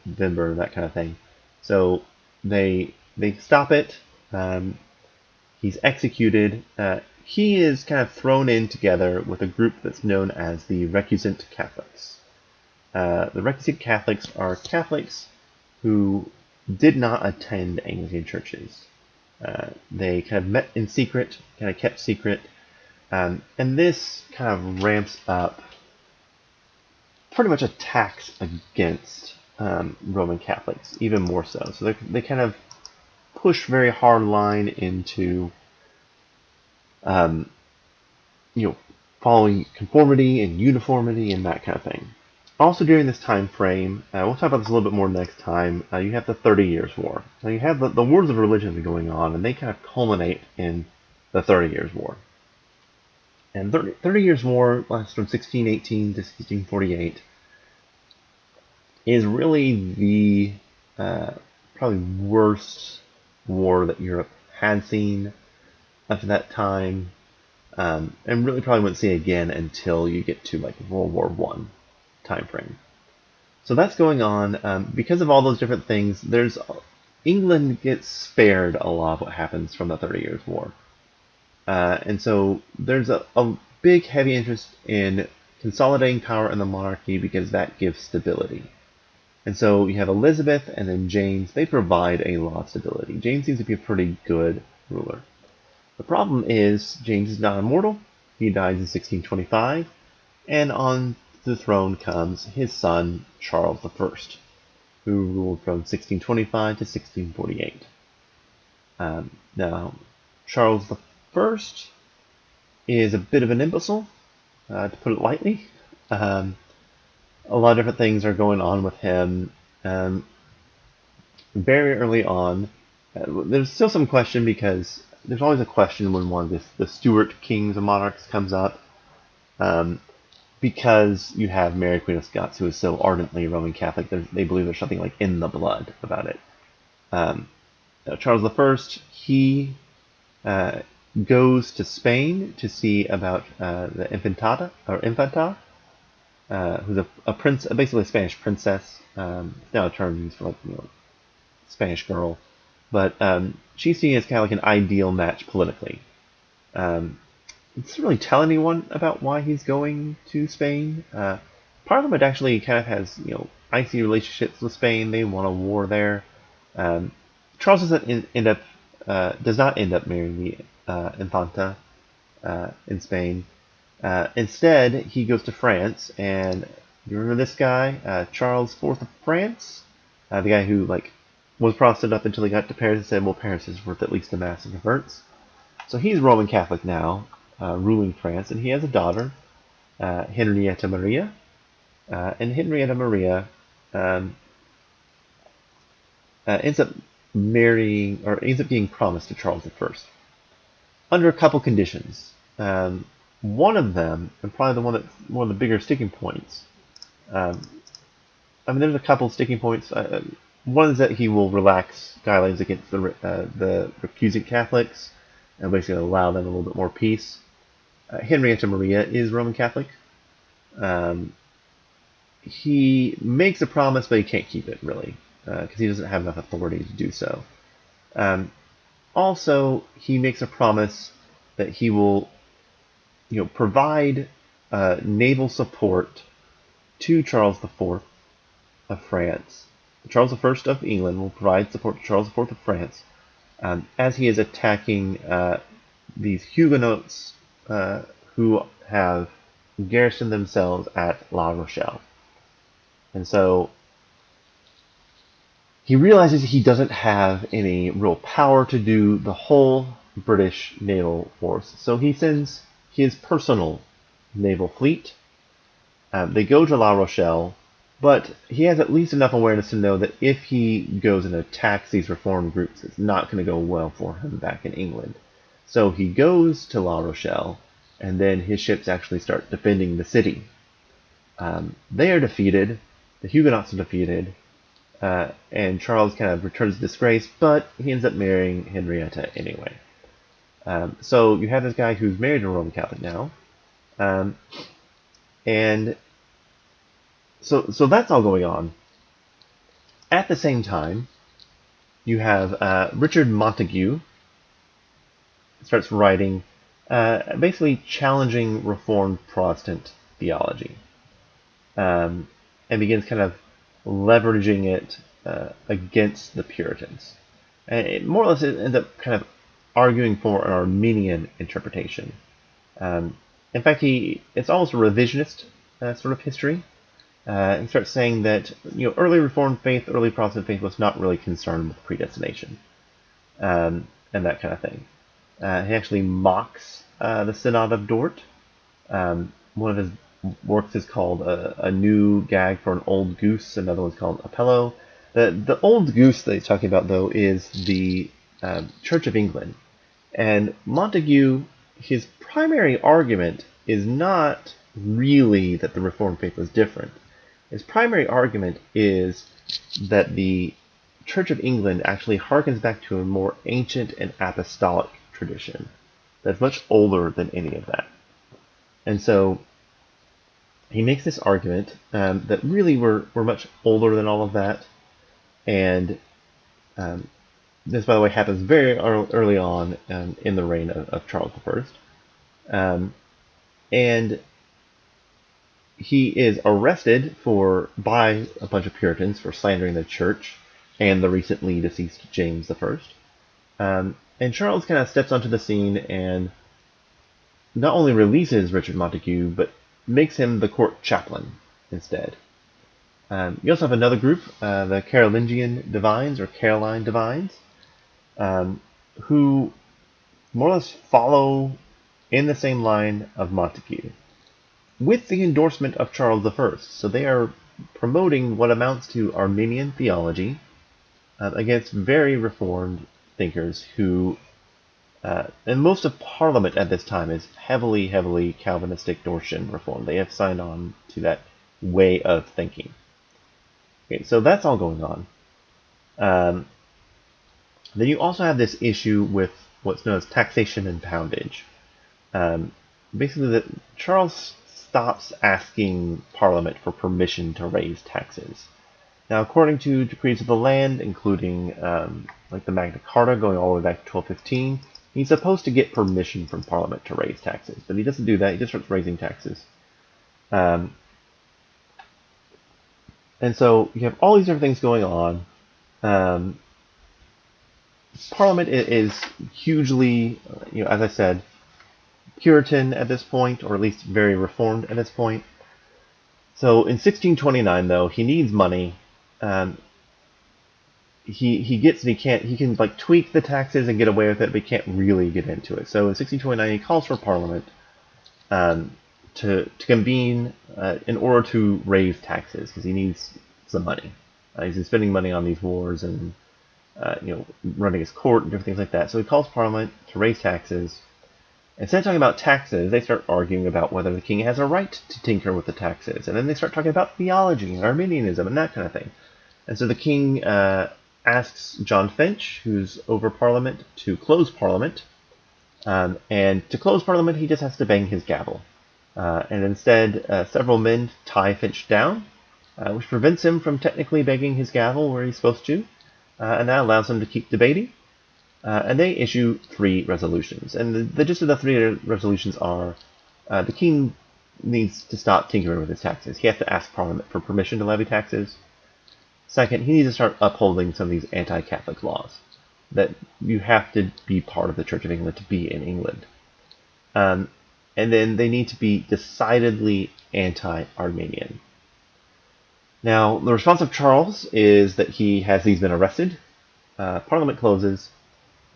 November, that kind of thing. So they stop it. He's executed. He is kind of thrown in together with a group that's known as the Recusant Catholics. The Recusant Catholics are Catholics who did not attend Anglican churches. They kind of met in secret, kind of kept secret, and this kind of ramps up pretty much attacks against Roman Catholics, even more so. So they kind of push very hard line into following conformity and uniformity and that kind of thing. Also during this time frame, we'll talk about this a little bit more next time, you have the 30 Years' War. Now you have the wars of religion going on, and they kind of culminate in the 30 Years' War. And 30 Years' War lasts from 1618 to 1648. Is really the probably worst war that Europe had seen up to that time, and really probably won't see again until you get to like World War I time frame. So that's going on. Because of all those different things, England gets spared a lot of what happens from the 30 Years' War. And so there's a big heavy interest in consolidating power in the monarchy because that gives stability. And so you have Elizabeth and then James. They provide a lot of stability. James seems to be a pretty good ruler. The problem is James is not immortal. He dies in 1625, and on the throne comes his son Charles I, who ruled from 1625 to 1648. Now, Charles I is a bit of an imbecile, to put it lightly. A lot of different things are going on with him. Very early on, there's still some question because there's always a question when one of the Stuart kings and monarchs comes up, because you have Mary Queen of Scots, who is so ardently Roman Catholic. They believe there's something like in the blood about it. Charles I, he goes to Spain to see about the Infanta, who's a prince, basically a Spanish princess. It's now a term used for like Spanish girl, but she's seen as kind of like an ideal match politically. It doesn't really tell anyone about why he's going to Spain. Parliament actually kind of has icy relationships with Spain. They want a war there. Charles does not end up marrying the Infanta in Spain. Instead, he goes to France, and you remember this guy, Charles IV of France, the guy who was Protestant up until he got to Paris and said, "Well, Paris is worth at least a mass and converts." So he's Roman Catholic now, ruling France, and he has a daughter, Henrietta Maria, and Henrietta Maria ends up marrying, or ends up getting promised to Charles I, under a couple conditions. One of them, and probably the one that's one of the bigger sticking points. There's a couple sticking points. One is that he will relax guidelines against the recusant Catholics, and basically allow them a little bit more peace. Henrietta Maria is Roman Catholic. He makes a promise, but he can't keep it, really, because he doesn't have enough authority to do so. Also, he makes a promise that he will provide naval support to Charles IV of France, Charles I of England will provide support to Charles IV of France as he is attacking these Huguenots who have garrisoned themselves at La Rochelle. And so he realizes he doesn't have any real power to do the whole British naval force. So he sends his personal naval fleet. They go to La Rochelle, but he has at least enough awareness to know that if he goes and attacks these reformed groups, it's not going to go well for him back in England. So he goes to La Rochelle, and then his ships actually start defending the city. They are defeated, the Huguenots are defeated, and Charles kind of returns to disgrace, but he ends up marrying Henrietta anyway. So you have this guy who's married to a Roman Catholic now, and so that's all going on. At the same time, you have Richard Montague starts writing, basically challenging Reformed Protestant theology, and begins kind of leveraging it against the Puritans. And it more or less ends up kind of arguing for an Arminian interpretation. In fact, it's almost a revisionist sort of history. He starts saying that early Reformed faith, early Protestant faith was not really concerned with predestination and that kind of thing. He actually mocks the Synod of Dort. One of his works is called A New Gag for an Old Goose. Another one's called Apello. The old goose that he's talking about, though, is the Church of England. And Montague, his primary argument is not really that the Reformed faith was different. His primary argument is that the Church of England actually harkens back to a more ancient and apostolic tradition that's much older than any of that. And so he makes this argument that really we're much older than all of that. And this, by the way, happens very early on in the reign of Charles I. And he is arrested by a bunch of Puritans for slandering the church and the recently deceased James I. And Charles kind of steps onto the scene and not only releases Richard Montague, but makes him the court chaplain instead. You also have another group, the Carolingian divines, or Caroline divines, who more or less follow in the same line of Montague, with the endorsement of Charles I. So they are promoting what amounts to Arminian theology against very reformed thinkers who, and most of Parliament at this time is heavily Calvinistic Dortian reform. They have signed on to that way of thinking. Okay, so that's all going on. Then you also have this issue with what's known as taxation and poundage. Basically, that Charles stops asking Parliament for permission to raise taxes. Now, according to decrees of the land, including like the Magna Carta going all the way back to 1215, he's supposed to get permission from Parliament to raise taxes, but he doesn't do that. He just starts raising taxes. And so you have all these different things going on. Parliament is hugely, as I said, Puritan at this point, or at least very reformed at this point. So in 1629, though, he needs money. He can like tweak the taxes and get away with it, but he can't really get into it. So in 1629, he calls for Parliament to convene in order to raise taxes, because he needs some money. He's been spending money on these wars and running his court and different things like that. So he calls Parliament to raise taxes. Instead of talking about taxes, they start arguing about whether the king has a right to tinker with the taxes. And then they start talking about theology and Arminianism and that kind of thing. And so the king asks John Finch, who's over Parliament, to close Parliament. And to close Parliament, he just has to bang his gavel. And instead, several men tie Finch down, which prevents him from technically banging his gavel where he's supposed to. And that allows him to keep debating. And they issue 3 resolutions. And the gist of the 3 resolutions are the king needs to stop tinkering with his taxes. He has to ask Parliament for permission to levy taxes. Second, he needs to start upholding some of these anti-Catholic laws, that you have to be part of the Church of England to be in England. And then they need to be decidedly anti-Arminian. Now, the response of Charles is that he has these been arrested. Parliament closes,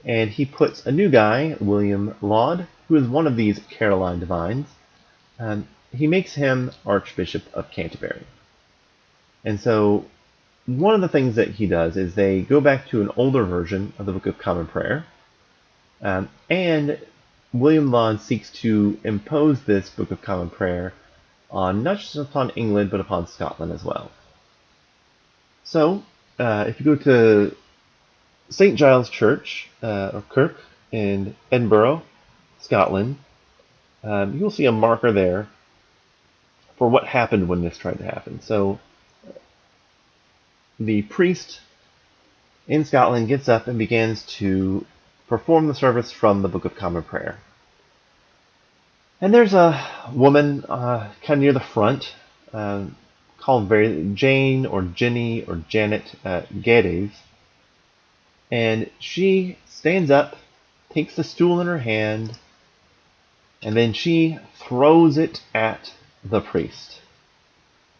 and he puts a new guy, William Laud, who is one of these Caroline divines. He makes him Archbishop of Canterbury. And so one of the things that he does is they go back to an older version of the Book of Common Prayer, and William Laud seeks to impose this Book of Common Prayer on not just upon England, but upon Scotland as well. So, if you go to St. Giles Church, or Kirk, in Edinburgh, Scotland, you'll see a marker there for what happened when this tried to happen. So, the priest in Scotland gets up and begins to perform the service from the Book of Common Prayer. And there's a woman kind of near the front, called Jane or Jenny or Janet Geddes, and she stands up, takes the stool in her hand, and then she throws it at the priest.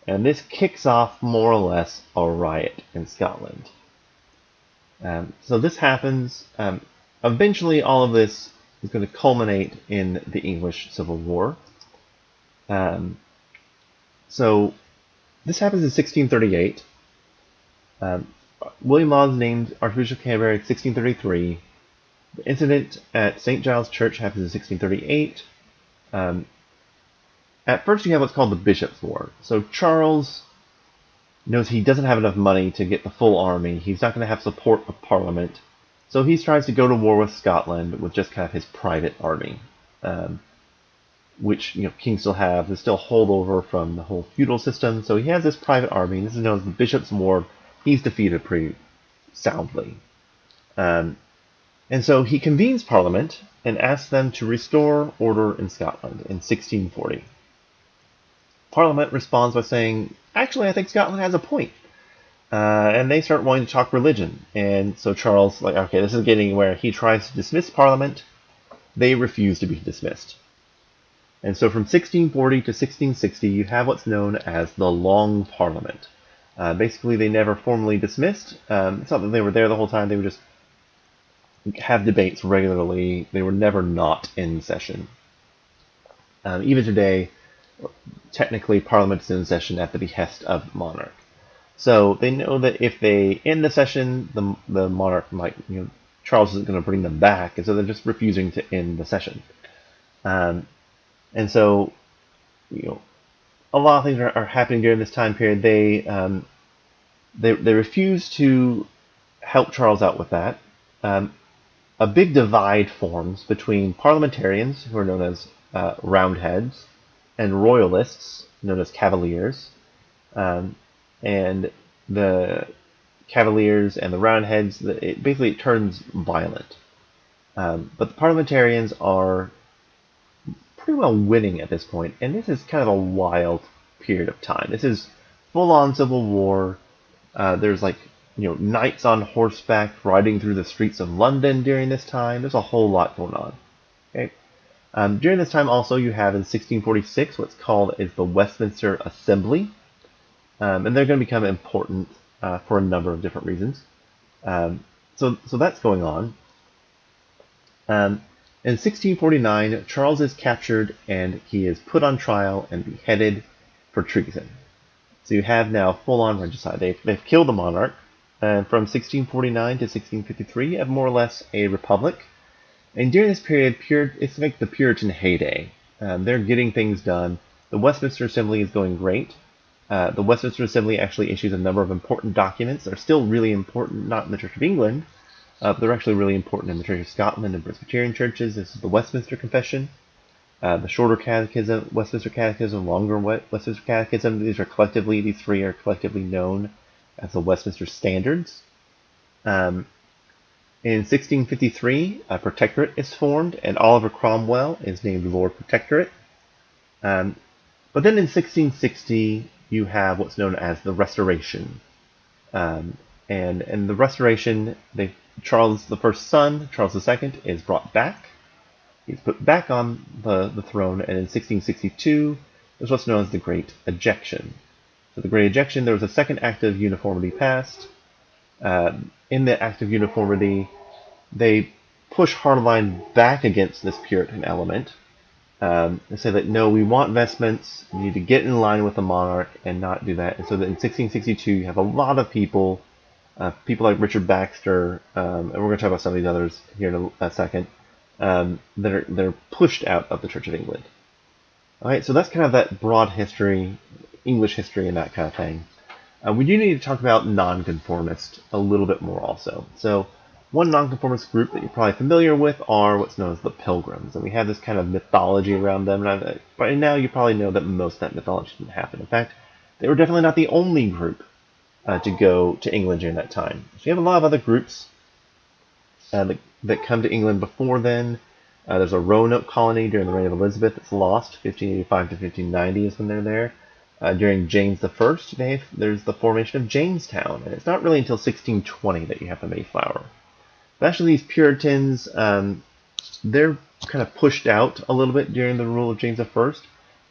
And this kicks off more or less a riot in Scotland. So this happens. Eventually, all of this is going to culminate in the English Civil War. So this happens in 1638. William Laud is named Archbishop of Canterbury in 1633. The incident at St. Giles Church happens in 1638. At first you have what's called the Bishop's War. So Charles knows he doesn't have enough money to get the full army. He's not going to have support of Parliament. So he tries to go to war with Scotland with just kind of his private army, which kings still have. There's still holdover from the whole feudal system. So he has this private army. This is known as the Bishop's War. He's defeated pretty soundly. And so he convenes Parliament and asks them to restore order in Scotland in 1640. Parliament responds by saying, actually, I think Scotland has a point. And they start wanting to talk religion. And so Charles, okay, this is getting where he tries to dismiss Parliament. They refuse to be dismissed. And so from 1640 to 1660, you have what's known as the Long Parliament. Basically, they never formally dismissed. It's not that they were there the whole time. They would just have debates regularly. They were never not in session. Even today, technically, Parliament is in session at the behest of the monarch. So they know that if they end the session, the monarch might, Charles isn't going to bring them back, and so they're just refusing to end the session. And so, a lot of things are happening during this time period. They refuse to help Charles out with that. A big divide forms between parliamentarians, who are known as Roundheads, and royalists, known as Cavaliers. And the Cavaliers and the Roundheads, it turns violent. But the parliamentarians are pretty well winning at this point, and this is kind of a wild period of time. This is full-on civil war. There's knights on horseback riding through the streets of London during this time. There's a whole lot going on. Okay. During this time also you have in 1646 what's called is the Westminster Assembly. And they're going to become important for a number of different reasons. So that's going on. In 1649, Charles is captured and he is put on trial and beheaded for treason. So you have now full-on regicide. They've killed the monarch. And from 1649 to 1653, you have more or less a republic. And during this period, it's like the Puritan heyday. They're getting things done. The Westminster Assembly is going great. The Westminster Assembly actually issues a number of important documents. They're still really important, not in the Church of England, but they're actually really important in the Church of Scotland and Presbyterian churches. This is the Westminster Confession, the Shorter Catechism, Westminster Catechism, Longer Westminster Catechism. These three are collectively known as the Westminster Standards. In 1653, a protectorate is formed, and Oliver Cromwell is named Lord Protectorate. But then in 1660, you have what's known as the Restoration. And in the Restoration, Charles the first son, Charles II, is brought back. He's put back on the throne, and in 1662, there's what's known as the Great Ejection. So the Great Ejection, there was a second Act of Uniformity passed. In the Act of Uniformity, they push hardline back against this Puritan element. They say that, no, we want vestments, we need to get in line with the monarch and not do that. And so that in 1662, you have a lot of people like Richard Baxter, and we're going to talk about some of these others here in a second, that are pushed out of the Church of England. All right, so that's kind of that broad history, English history, and that kind of thing. We do need to talk about non-conformist a little bit more also. So one non-conformist group that you're probably familiar with are what's known as the Pilgrims, and we have this kind of mythology around them. And by now you probably know that most of that mythology didn't happen. In fact, they were definitely not the only group to go to England during that time. So you have a lot of other groups that come to England before then. There's a Roanoke colony during the reign of Elizabeth that's lost. 1585 to 1590 is when they're there. During James I, there's the formation of Jamestown, and it's not really until 1620 that you have the Mayflower. But actually, these Puritans, they're kind of pushed out a little bit during the rule of James I,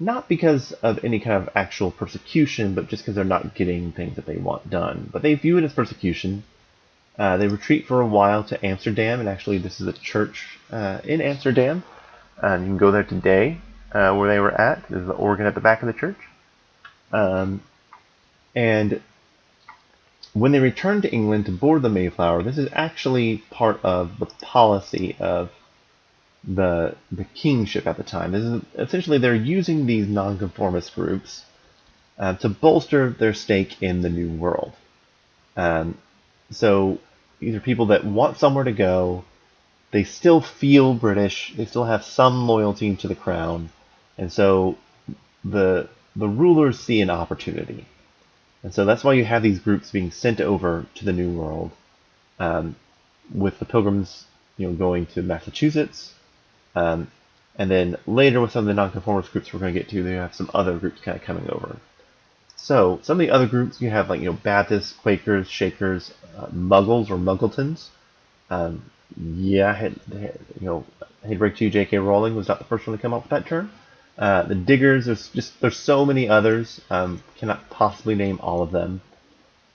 not because of any kind of actual persecution, but just because they're not getting things that they want done. But they view it as persecution. They retreat for a while to Amsterdam, and actually this is a church in Amsterdam. You can go there today where they were at. There's the organ at the back of the church. And when they returned to England to board the Mayflower, this is actually part of the policy of the kingship at the time. This is essentially, they're using these nonconformist groups to bolster their stake in the New World. So these are people that want somewhere to go. They still feel British. They still have some loyalty to the crown. And so the rulers see an opportunity. And so that's why you have these groups being sent over to the New World, with the Pilgrims, going to Massachusetts. And then later with some of the nonconformist groups we're going to get to, they have some other groups kind of coming over. So some of the other groups you have, Baptists, Quakers, Shakers, Muggles or Muggletons. I hate to break to you, J.K. Rowling was not the first one to come up with that term. The Diggers, there's so many others, cannot possibly name all of them.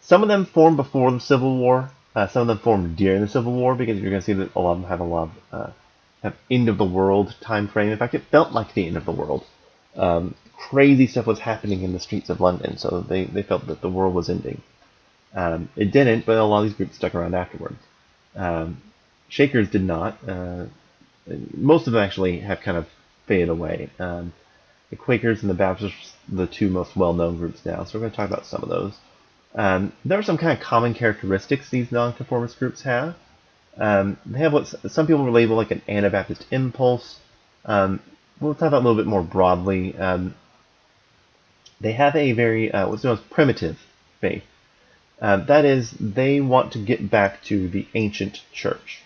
Some of them formed before the Civil War, some of them formed during the Civil War, because you're going to see that a lot of them have a lot of have end of the world time frame. In fact, it felt like the end of the world. Crazy stuff was happening in the streets of London, so they felt that the world was ending. It didn't, but a lot of these groups stuck around afterwards. Shakers did not. Most of them actually have kind of faded away. The Quakers and the Baptists are the two most well-known groups now, so we're going to talk about some of those. There are some kind of common characteristics these nonconformist groups have. They have what some people label like an Anabaptist impulse. We'll talk about a little bit more broadly. They have a very, what's known as primitive faith. That is, they want to get back to the ancient church.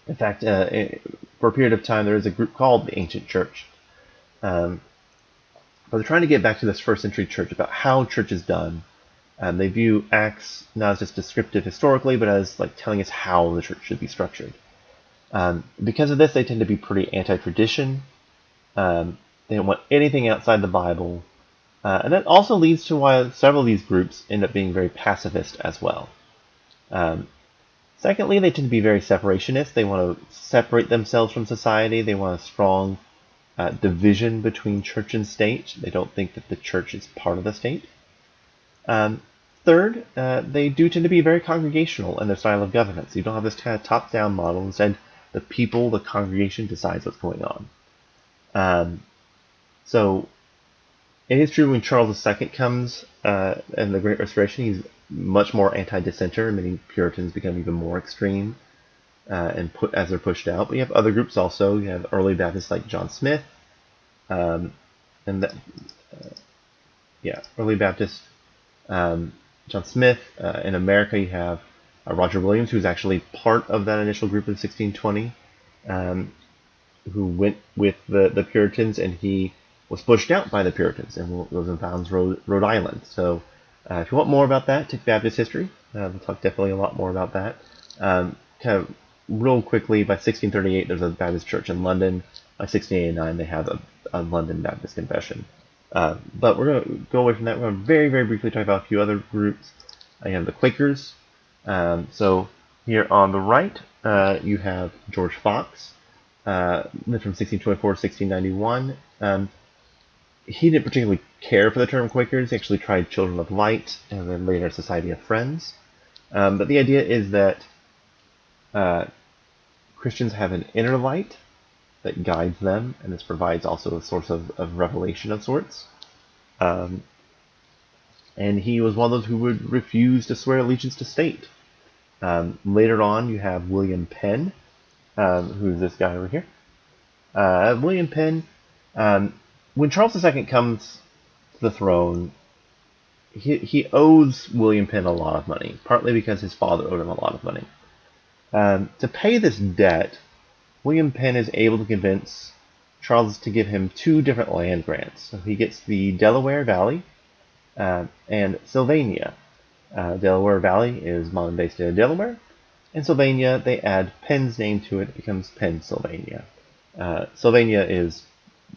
In fact, for a period of time, there is a group called the Ancient Church. But they're trying to get back to this first century church, about how church is done. They view Acts not as just descriptive historically, but as telling us how the church should be structured. Because of this, they tend to be pretty anti-tradition. They don't want anything outside the Bible. And that also leads to why several of these groups end up being very pacifist as well. Secondly, they tend to be very separationist. They want to separate themselves from society. They want a strong division between church and state. They don't think that the church is part of the state. Third, they do tend to be very congregational in their style of governance. You don't have this kind of top-down model. Instead, the people, the congregation, decides what's going on. So it is true when Charles II comes in the Great Restoration, he's much more anti-dissenter. Many Puritans become even more extreme as they're pushed out. But you have other groups also. You have early Baptists like John Smith, early Baptist John Smith. In America, you have Roger Williams, who's actually part of that initial group in 1620, who went with the Puritans, and he was pushed out by the Puritans and was in Founds, Rhode Island. So If you want more about that, take Baptist history. We'll talk definitely a lot more about that. Kind of real quickly, by 1638, there's a Baptist church in London. By 1689, they have a London Baptist Confession. But we're going to go away from that. We're going to very, very briefly talk about a few other groups. You have the Quakers. So here on the right, you have George Fox, lived from 1624 to 1691. He didn't particularly care for the term Quakers. He actually tried Children of Light and then later Society of Friends. But the idea is that Christians have an inner light that guides them, and this provides also a source of revelation of sorts. And he was one of those who would refuse to swear allegiance to state. Later on, you have William Penn, who's this guy over here. William Penn, when Charles II comes to the throne, he owes William Penn a lot of money, partly because his father owed him a lot of money. To pay this debt, William Penn is able to convince Charles to give him 2 different land grants. So he gets the Delaware Valley and Sylvania. Delaware Valley is modern-day state of Delaware, and Sylvania, they add Penn's name to it. It becomes Pennsylvania. Sylvania is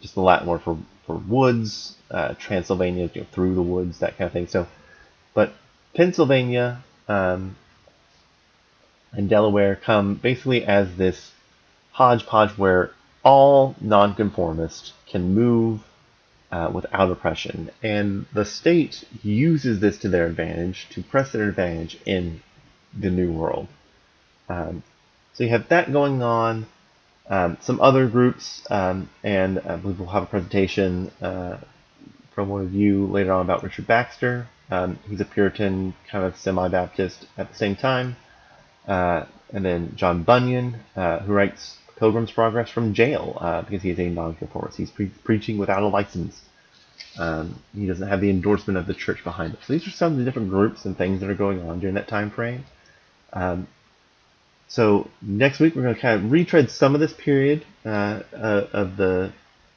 just the Latin word for woods. Transylvania, through the woods, that kind of thing. So, but Pennsylvania and Delaware come basically as this hodgepodge where all nonconformists can move without oppression, and the state uses this to their advantage, to press their advantage in the New World. So you have that going on. Some other groups, and I believe we'll have a presentation from one of you later on about Richard Baxter. He's a Puritan, kind of semi-Baptist at the same time. And then John Bunyan, who writes Pilgrim's Progress from jail because he is a nonconformist. He's preaching without a license. He doesn't have the endorsement of the church behind him. So these are some of the different groups and things that are going on during that time frame. So next week we're going to kind of retread some of this period of the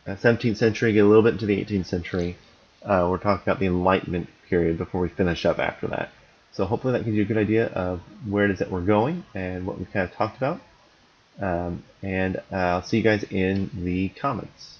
17th century, get a little bit into the 18th century. We're talking about the Enlightenment period before we finish up after that. So hopefully that gives you a good idea of where it is that we're going and what we've kind of talked about. And I'll see you guys in the comments.